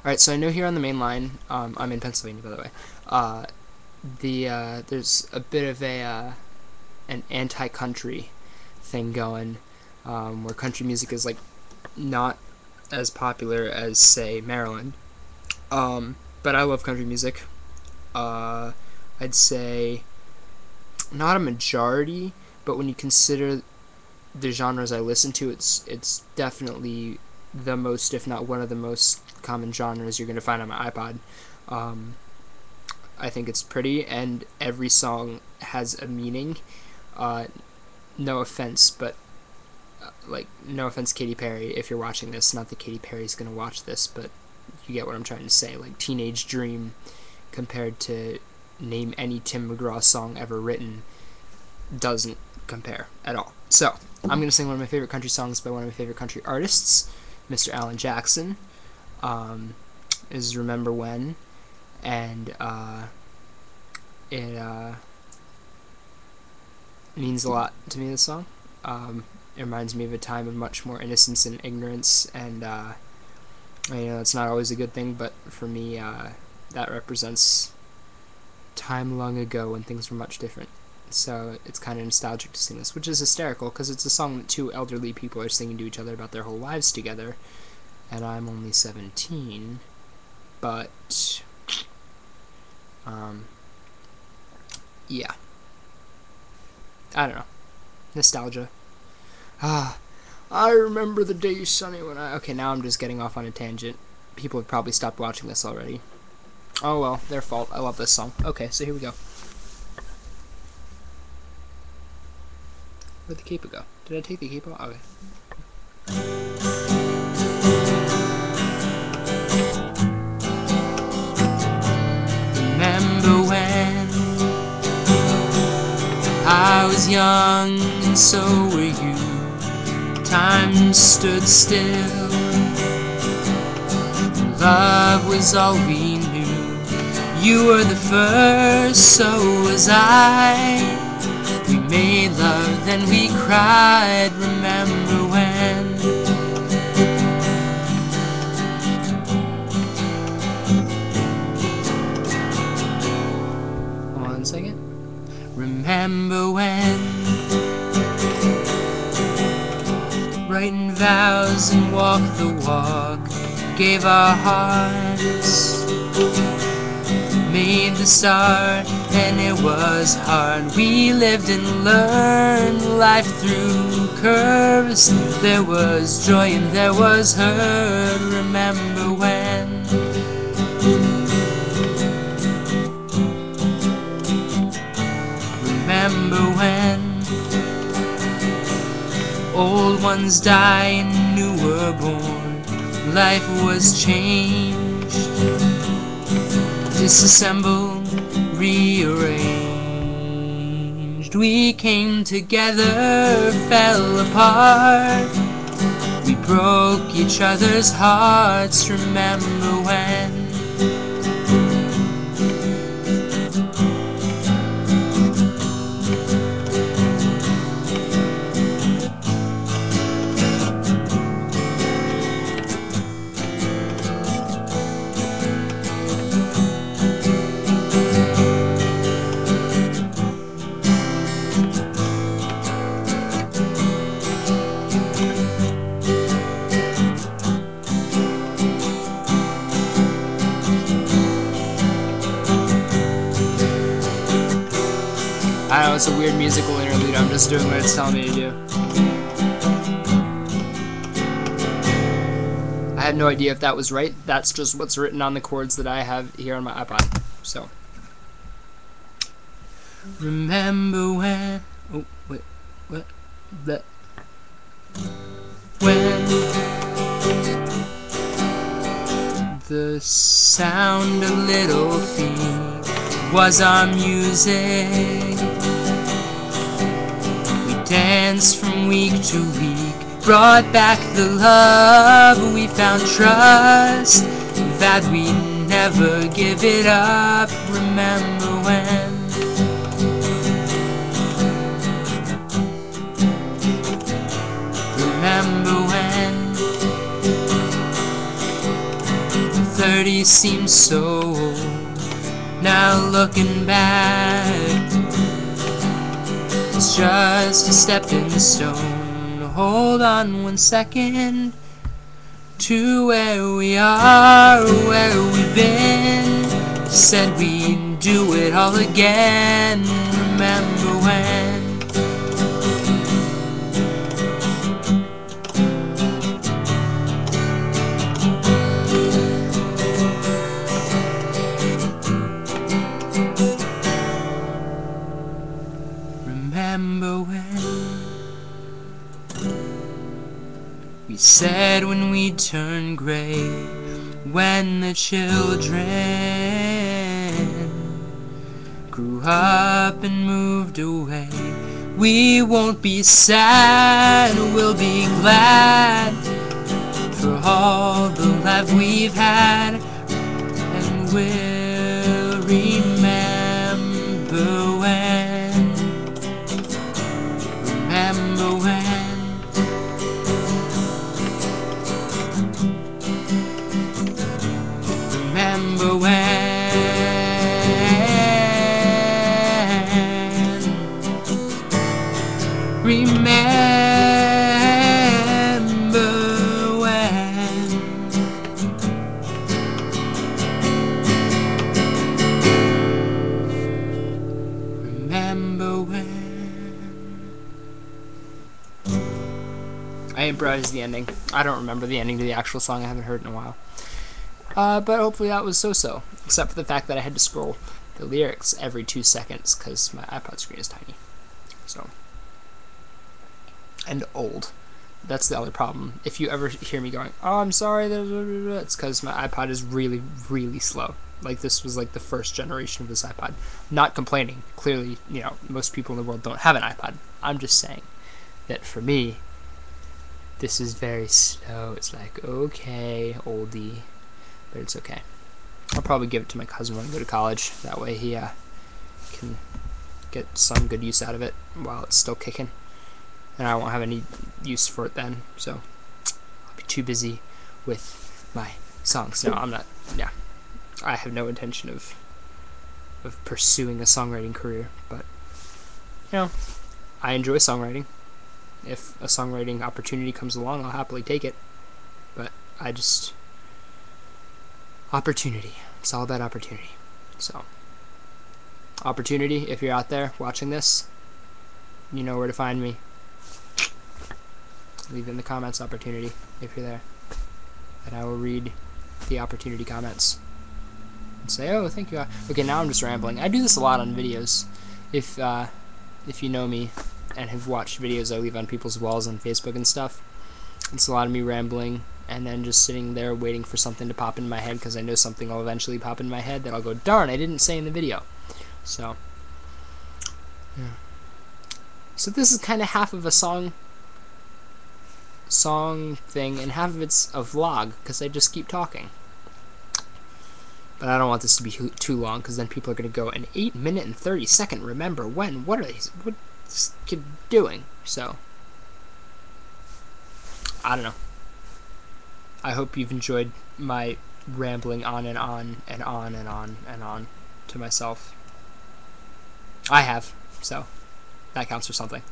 Alright, so I know here on the main line, I'm in Pennsylvania, by the way, there's a bit of an anti-country thing going, where country music is, like, not as popular as, say, Maryland. But I love country music. I'd say not a majority, but when you consider the genres I listen to, it's definitely the most, if not one of the most common genres you're going to find on my iPod. I think it's pretty, and every song has a meaning. No offense, but no offense, Katy Perry, if you're watching this. Not that Katy Perry's going to watch this, but you get what I'm trying to say. Like, Teenage Dream compared to name any Tim McGraw song ever written doesn't compare at all. So, I'm going to sing one of my favorite country songs by one of my favorite country artists, Mr. Alan Jackson. Is Remember When, and it means a lot to me, this song. It reminds me of a time of much more innocence and ignorance, and it's not always a good thing, but for me, that represents time long ago when things were much different. So it's kind of nostalgic to sing this, which is hysterical, because it's a song that two elderly people are singing to each other about their whole lives together, and I'm only 17, but, yeah. I don't know. Nostalgia. I remember the day, sunny, when okay, now I'm just getting off on a tangent. People have probably stopped watching this already. Oh well, their fault. I love this song. Okay, so here we go. Where'd the capo go? Did I take the capo? Okay. Remember when I was young and so were you. Time stood still. Love was all we knew. You were the first, so was I. We made love, then we cried. Remember when? One second. Remember when? Writing vows and walked the walk, gave our hearts, made the start, and it was hard. We lived and learned life through curves. There was joy and there was hurt. Remember when? Remember when? Old ones die and new were born. Life was changed, disassembled, rearranged. We came together, fell apart. We broke each other's hearts. Remember when? I know it's a weird musical interlude, I'm just doing what it's telling me to do. I have no idea if that was right, that's just what's written on the chords that I have here on my iPod, so. Remember when, oh, wait, what, that, when the sound of little feet was our music. We danced from week to week, brought back the love. We found trust that we never give it up. Remember when? Remember when? 30 seems so old. Now looking back, it's just a stepping stone. Hold on 1 second to where we are, where we've been. Said we'd do it all again. Remember when? Remember when we said when we turned gray, when the children grew up and moved away. We won't be sad, we'll be glad for all the life we've had, and we'll remember when. Remember when. Remember when. Remember when. Remember when. I improvised the ending. I don't remember the ending to the actual song. I haven't heard it in a while. But hopefully that was so-so, except for the fact that I had to scroll the lyrics every 2 seconds because my iPod screen is tiny. So, and old. That's the other problem. If you ever hear me going, "Oh, I'm sorry," it's because my iPod is really, really slow. Like, this was like the first generation of this iPod. Not complaining. Clearly, you know, most people in the world don't have an iPod. I'm just saying that for me, this is very slow. It's like, okay, oldie. But it's okay. I'll probably give it to my cousin when I go to college. That way he can get some good use out of it while it's still kicking. And I won't have any use for it then. So I'll be too busy with my songs. No, I'm not. Yeah. I have no intention of pursuing a songwriting career. But, you know, I enjoy songwriting. If a songwriting opportunity comes along, I'll happily take it. But I just... opportunity. It's all about opportunity. So, opportunity, if you're out there watching this, you know where to find me. Leave in the comments opportunity if you're there. And I will read the opportunity comments and say, oh, thank you. Okay, now I'm just rambling. I do this a lot on videos. If you know me and have watched videos I leave on people's walls on Facebook and stuff, it's a lot of me rambling and then just sitting there waiting for something to pop in my head because I know something will eventually pop in my head that I'll go, darn, I didn't say in the video. So, yeah. So this is kind of half of a song thing and half of it's a vlog because I just keep talking. But I don't want this to be too long because then people are going to go, an 8-minute and 30-second remember when? What are these? What's this kid doing? So, I don't know. I hope you've enjoyed my rambling on and on and on and on and on to myself. I have, so that counts for something.